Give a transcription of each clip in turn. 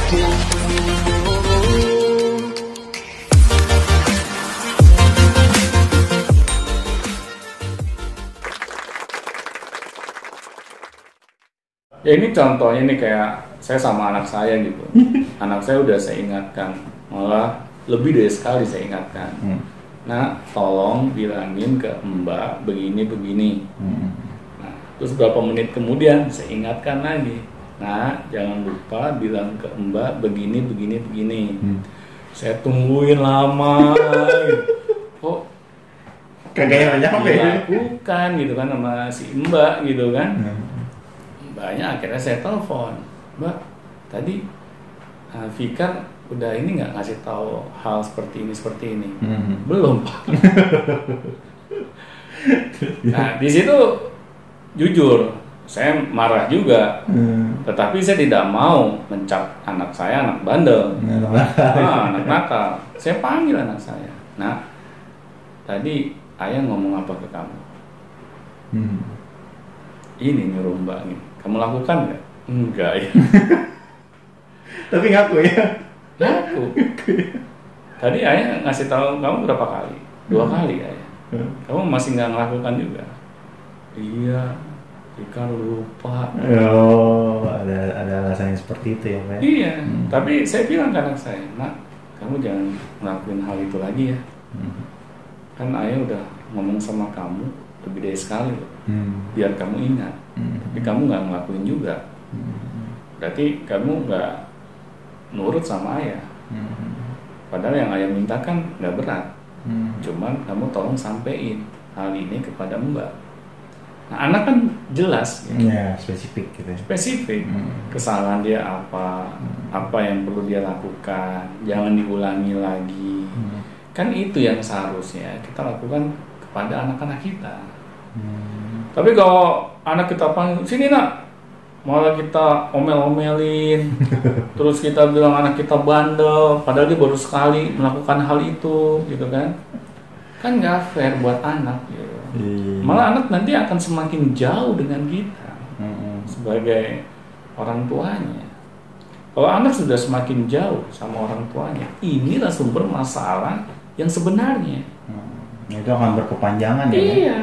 Ya ini contohnya nih kayak saya sama anak saya gitu. Anak saya udah saya ingatkan, malah lebih dari sekali saya ingatkan. Nah, tolong bilangin ke Mbak begini. Nah, terus berapa menit kemudian saya ingatkan lagi. Nah, jangan lupa bilang ke Mbak begini. Saya tungguin lama. Kok kagak nyampe dilakukan gitu kan sama si Mbak gitu kan. Mbaknya akhirnya saya telepon, Mbak, tadi Fikar udah ini nggak ngasih tahu hal seperti ini. Belum, Pak. Nah, di situ jujur saya marah juga, tetapi saya tidak mau mencap anak saya anak bandel, anak nakal. Saya panggil anak saya, nah tadi ayah ngomong apa ke kamu? Ini nyuruh Mbak nih, kamu lakukan nggak? Enggak ya. Tapi ngaku ya. Ngaku. Tadi ayah ngasih tahu kamu berapa kali? 2 kali ayah. Kamu masih nggak melakukan juga? Iya, Fikar lupa. Oh, ada alasannya seperti itu ya, Pak? Iya, tapi saya bilang ke anak saya, Nak, kamu jangan ngelakuin hal itu lagi ya. Kan ayah udah ngomong sama kamu lebih dari sekali loh. Biar kamu ingat. Tapi kamu nggak ngelakuin juga. Berarti kamu nggak nurut sama ayah. Padahal yang ayah mintakan nggak berat. Cuman kamu tolong sampein hal ini kepada Mbak. Nah, anak kan jelas gitu. Ya, spesifik gitu. Spesifik. Kesalahan dia apa yang perlu dia lakukan, jangan diulangi lagi. Kan itu yang seharusnya kita lakukan kepada anak-anak kita. Tapi kalau anak kita panggil, sini Nak, malah kita omel-omelin, terus kita bilang anak kita bandel, padahal dia baru sekali melakukan hal itu, gitu kan nggak fair buat anak, gitu. Malah anak nanti akan semakin jauh dengan kita sebagai orang tuanya. Kalau anak sudah semakin jauh sama orang tuanya, inilah sumber masalah yang sebenarnya. Itu akan berkepanjangan ya. Iya.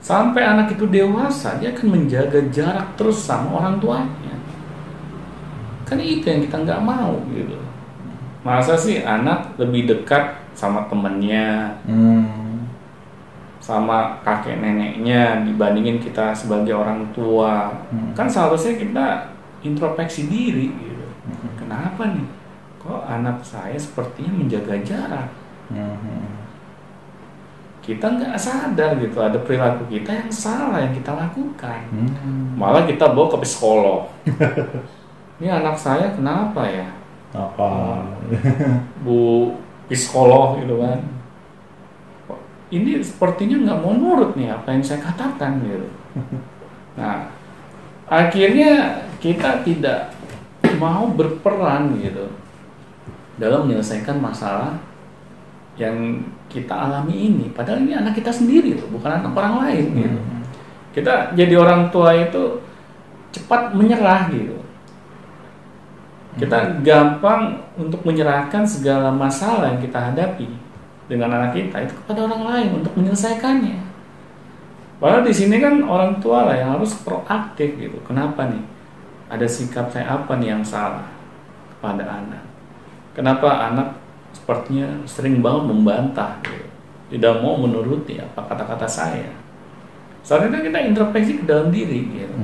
Sampai anak itu dewasa, dia akan menjaga jarak terus sama orang tuanya. Kan itu yang kita nggak mau gitu. Masa sih anak lebih dekat sama temennya, sama kakek neneknya dibandingin kita sebagai orang tua? Kan seharusnya kita introspeksi diri gitu. Kenapa nih? Kok anak saya sepertinya menjaga jarak? Kita nggak sadar gitu, ada perilaku kita yang salah yang kita lakukan. Malah kita bawa ke psikolog. Ini anak saya kenapa ya? Apa? Bu psikolog gitu kan. Ini sepertinya nggak mau nurut nih apa yang saya katakan gitu. Nah, akhirnya kita tidak mau berperan gitu dalam menyelesaikan masalah yang kita alami ini. Padahal ini anak kita sendiri loh, bukan anak orang lain gitu. Kita jadi orang tua itu cepat menyerah gitu. Kita gampang untuk menyerahkan segala masalah yang kita hadapi dengan anak kita itu kepada orang lain untuk menyelesaikannya. Padahal di sini kan orang tua lah yang harus proaktif gitu. Kenapa nih? Ada sikap saya apa nih yang salah kepada anak? Kenapa anak sepertinya sering banget membantah gitu. Tidak mau menuruti apa kata-kata saya. Seharusnya kita introspeksi ke dalam diri gitu.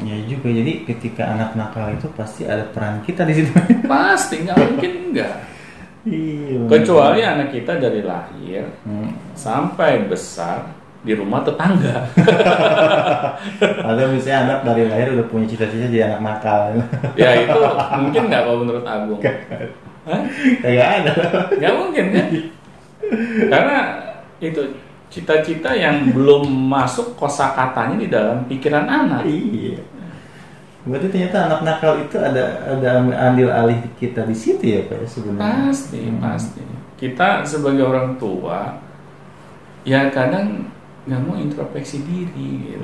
Ya juga, jadi ketika anak nakal itu pasti ada peran kita di situ. Pasti, nggak mungkin enggak. Iya. Kecuali anak kita dari lahir sampai besar di rumah tetangga. Atau misalnya anak dari lahir udah punya cita-cita jadi anak nakal. Ya itu mungkin nggak kalau menurut Agung? Kagak ada. Nggak mungkin kan? Karena itu cita-cita yang belum masuk kosakatanya di dalam pikiran anak. Iya. Berarti ternyata anak nakal itu ada andil alih kita di situ ya Pak sebenarnya. Pasti. Kita sebagai orang tua ya kadang nggak mau introspeksi diri gitu.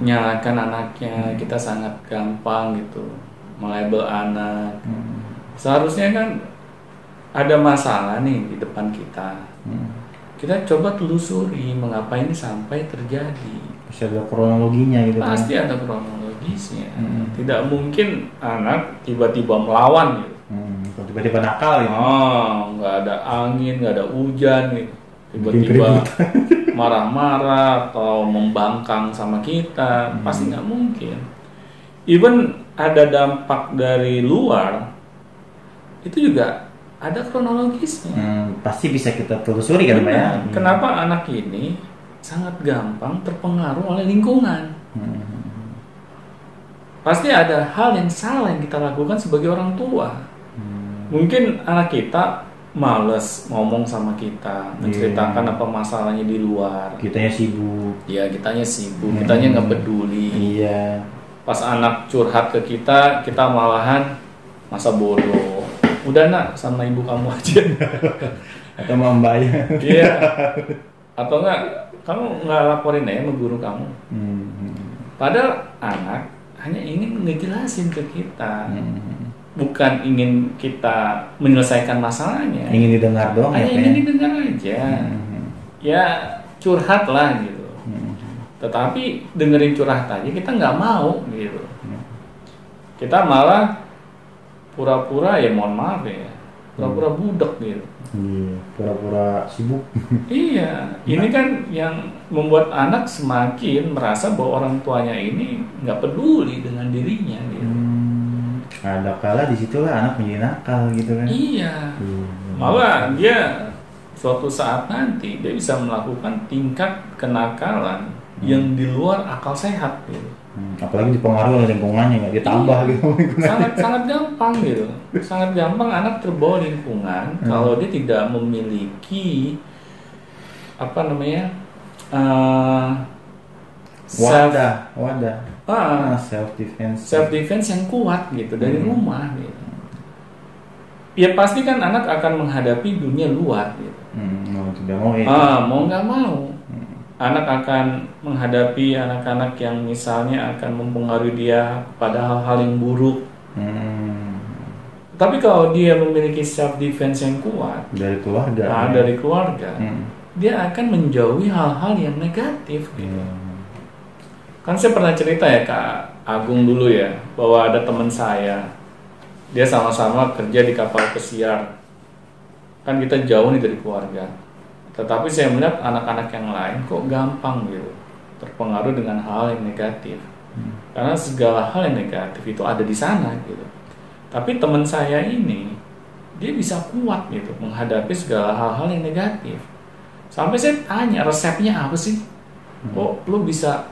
Menyalahkan anaknya, kita sangat gampang gitu melabel anak. Seharusnya kan ada masalah nih di depan kita. Kita coba telusuri mengapa ini sampai terjadi. Pasti ada kronologinya gitu. Pasti ada kronologisnya. Tidak mungkin anak tiba-tiba melawan gitu. Tiba-tiba nakal gitu. Nggak ada angin, nggak ada hujan gitu. Tiba-tiba marah-marah atau membangkang sama kita, pasti nggak mungkin. Even ada dampak dari luar, itu juga ada kronologisnya. Pasti bisa kita telusuri kan, Pak ya. Kenapa anak ini sangat gampang terpengaruh oleh lingkungan? Pasti ada hal yang salah yang kita lakukan sebagai orang tua. Mungkin anak kita males ngomong sama kita, menceritakan apa masalahnya di luar. Kitanya sibuk. Iya, kitanya sibuk, kitanya nggak peduli. Iya. Pas anak curhat ke kita malahan masa bodoh. Udah nak, sama ibu kamu aja. Atau mau mbaknya. Iya. Atau enggak, kamu nggak laporin aja sama guru kamu. Padahal anak hanya ingin ngejelasin ke kita. Bukan ingin kita menyelesaikan masalahnya. Ingin didengar doang. Hanya ingin didengar aja. Ya curhat lah gitu. Tetapi dengerin curhatannya kita nggak mau gitu. Kita malah pura-pura, ya mohon maaf ya, pura-pura budak gitu. Pura-pura sibuk. Iya, ini kan yang membuat anak semakin merasa bahwa orang tuanya ini nggak peduli dengan dirinya gitu. Ada kala disitulah anak menjadi nakal gitu kan. Iya. Malah dia suatu saat nanti dia bisa melakukan tingkat kenakalan yang di luar akal sehat gitu. Apalagi dipengaruhi oleh lingkungannya, nggak ditambah gitu. Sangat gampang gitu. Sangat gampang anak terbawa lingkungan kalau dia tidak memiliki apa namanya wadah self defense yang kuat gitu dari rumah gitu. Ya pasti kan anak akan menghadapi dunia luar gitu. Mau nggak mau anak akan menghadapi anak-anak yang misalnya akan mempengaruhi dia pada hal-hal yang buruk. Tapi kalau dia memiliki self defense yang kuat dari keluarga, dia akan menjauhi hal-hal yang negatif gitu. Kan saya pernah cerita ya Kak Agung dulu ya, bahwa ada teman saya, dia sama-sama kerja di kapal pesiar. Kan kita jauh nih dari keluarga. Tetapi saya melihat anak-anak yang lain kok gampang gitu terpengaruh dengan hal yang negatif. Karena segala hal yang negatif itu ada di sana gitu. Tapi teman saya ini, dia bisa kuat gitu menghadapi segala hal-hal yang negatif. Sampai saya tanya, resepnya apa sih? Kok lu bisa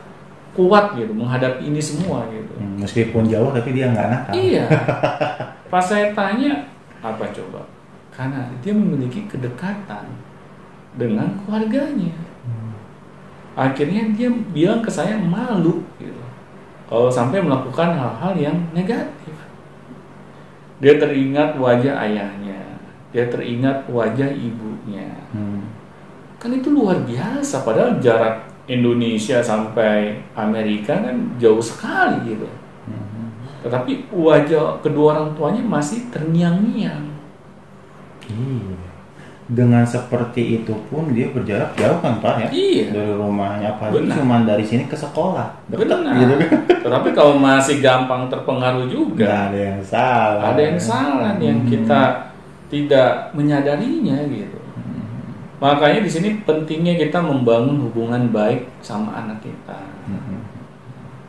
kuat gitu menghadapi ini semua gitu. Meskipun jauh tapi dia nggak nakal. Iya. Pas saya tanya, apa coba? Karena dia memiliki kedekatan dengan keluarganya. Akhirnya dia bilang ke saya malu gitu kalau sampai melakukan hal-hal yang negatif. Dia teringat wajah ayahnya, dia teringat wajah ibunya. Kan itu luar biasa, padahal jarak Indonesia sampai Amerika kan jauh sekali gitu. Tetapi wajah kedua orang tuanya masih terngiang-ngiang. Dengan seperti itu pun dia berjarak jauh kan Pak ya? Iya. Dari rumahnya apalagi cuma dari sini ke sekolah. Benar. Gitu kan? Tetapi kalau masih gampang terpengaruh juga. Nggak ada yang salah. Ada yang salah yang kita tidak menyadarinya gitu. Makanya di sini pentingnya kita membangun hubungan baik sama anak kita.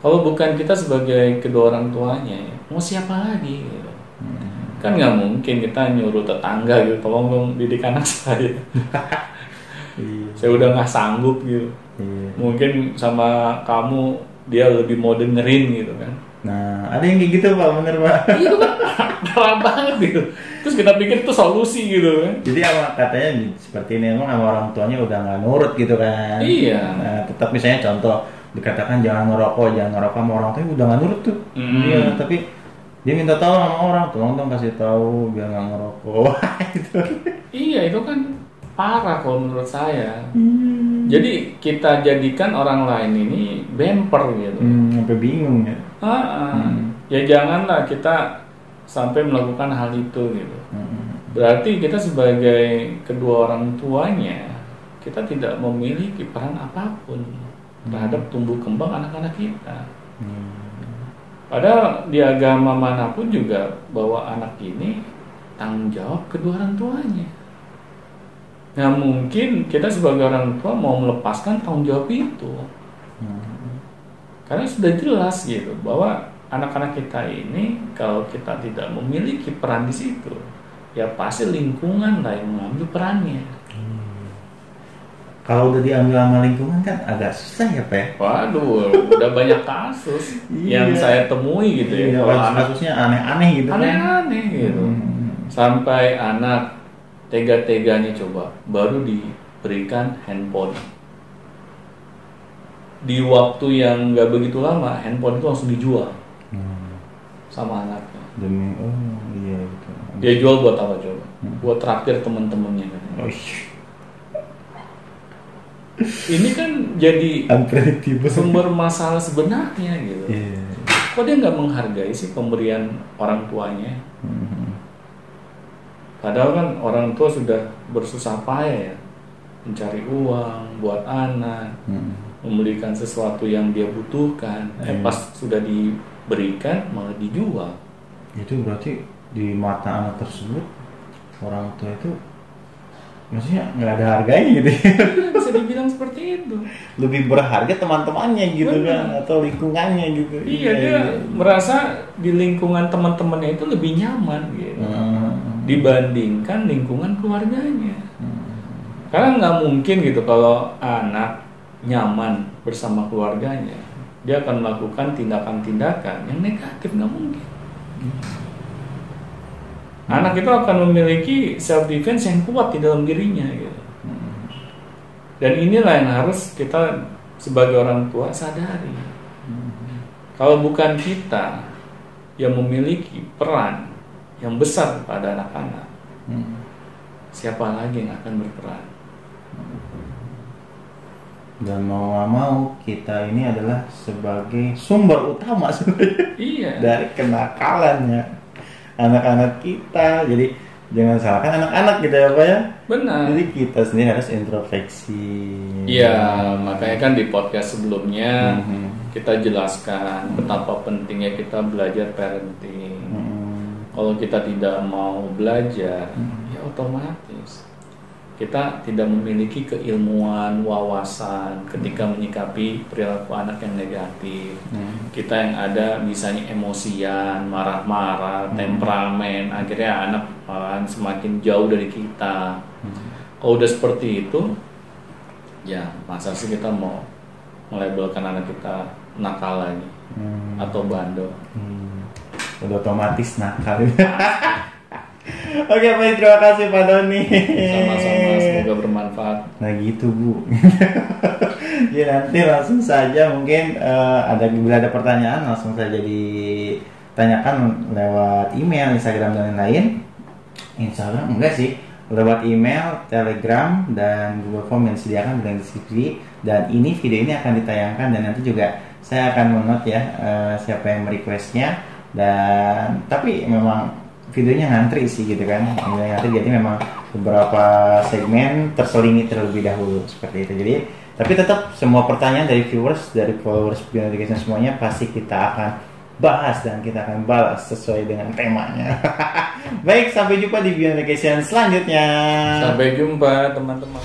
Kalau bukan kita sebagai kedua orang tuanya, mau siapa lagi? Gitu. Kan nggak mungkin kita nyuruh tetangga gitu, tolong dong didik anak saya. Saya udah nggak sanggup gitu. Mungkin sama kamu dia lebih mau dengerin gitu kan. Nah, ada yang kayak gitu Pak, bener Pak. Iya kan, parah banget gitu. Terus kita pikir itu solusi gitu kan. Jadi katanya seperti ini, emang sama orang tuanya udah nggak nurut gitu kan. Iya. Nah, tetap misalnya contoh dikatakan jangan ngerokok sama orang tuanya udah nggak nurut tuh. Iya, tapi dia minta tahu sama orang, tolong dong kasih tahu biar nggak ngerokok. Gitu. Iya, itu kan parah kalau menurut saya. Jadi kita jadikan orang lain ini bemper gitu. Sampai bingung ya. Ya janganlah kita sampai melakukan hal itu gitu. Berarti kita sebagai kedua orang tuanya, kita tidak memiliki peran apapun terhadap tumbuh kembang anak-anak kita. Padahal di agama manapun juga bahwa anak ini tanggung jawab kedua orang tuanya. Nah mungkin kita sebagai orang tua mau melepaskan tanggung jawab itu, karena sudah jelas gitu bahwa anak-anak kita ini kalau kita tidak memiliki peran di situ, ya pasti lingkungan lah yang mengambil perannya. Kalau udah diambil sama lingkungan kan agak susah ya Pak ya? Waduh, udah banyak kasus yang saya temui gitu ya. Kalau kasusnya aneh-aneh gitu kan? Aneh-aneh gitu. Sampai anak tega-teganya coba baru diberikan handphone. Di waktu yang nggak begitu lama, handphone itu langsung dijual sama anaknya. Demi iya gitu. Dia jual buat apa coba? Buat traktir teman-temannya kan. Ini kan jadi sumber masalah sebenarnya gitu. Kok dia nggak menghargai sih pemberian orang tuanya? Padahal kan orang tua sudah bersusah payah ya mencari uang buat anak, membelikan sesuatu yang dia butuhkan. Pas sudah diberikan malah dijual. Itu berarti di mata anak tersebut orang tua itu maksudnya nggak ada harganya gitu. Bisa dibilang seperti itu. Lebih berharga teman-temannya gitu. Bener. Kan atau lingkungannya gitu. Iya dia merasa di lingkungan teman-temannya itu lebih nyaman gitu. Dibandingkan lingkungan keluarganya. Karena nggak mungkin gitu kalau anak nyaman bersama keluarganya, dia akan melakukan tindakan-tindakan yang negatif, nggak mungkin. Anak itu akan memiliki self defense yang kuat di dalam dirinya gitu. Dan inilah yang harus kita sebagai orang tua sadari. Kalau bukan kita yang memiliki peran yang besar pada anak-anak, siapa lagi yang akan berperan? Dan mau gak mau kita ini adalah sebagai sumber utama sebenarnya dari kenakalannya anak-anak kita. Jadi jangan salahkan anak-anak gitu ya Pak ya. Benar. Jadi kita sendiri harus introspeksi. Iya, makanya kan di podcast sebelumnya kita jelaskan betapa pentingnya kita belajar parenting. Kalau kita tidak mau belajar, ya otomatis kita tidak memiliki keilmuan, wawasan ketika menyikapi perilaku anak yang negatif. Kita yang ada misalnya emosian, marah-marah, temperamen, akhirnya anak semakin jauh dari kita. Kalau udah seperti itu, ya masa sih kita mau melabelkan anak kita nakal lagi atau bandel? Udah otomatis nakal. Oke, baik, terima kasih Pak Doni. Sama-sama, semoga bermanfaat. Nah gitu Bu. Ya nanti langsung saja mungkin bila ada pertanyaan langsung saja ditanyakan lewat email, Instagram dan lain-lain. Instagram enggak sih, lewat email, Telegram dan Google Form yang disediakan di deskripsi. Dan video ini akan ditayangkan dan nanti juga saya akan menot ya siapa yang merequestnya. Dan tapi memang videonya ngantri sih gitu kan, ngantri, jadi memang beberapa segmen terselingi terlebih dahulu seperti itu. Jadi tapi tetap semua pertanyaan dari viewers, dari followers Beyond Education semuanya pasti kita akan bahas dan kita akan balas sesuai dengan temanya. Baik, sampai jumpa di Beyond Education selanjutnya. Sampai jumpa teman-teman.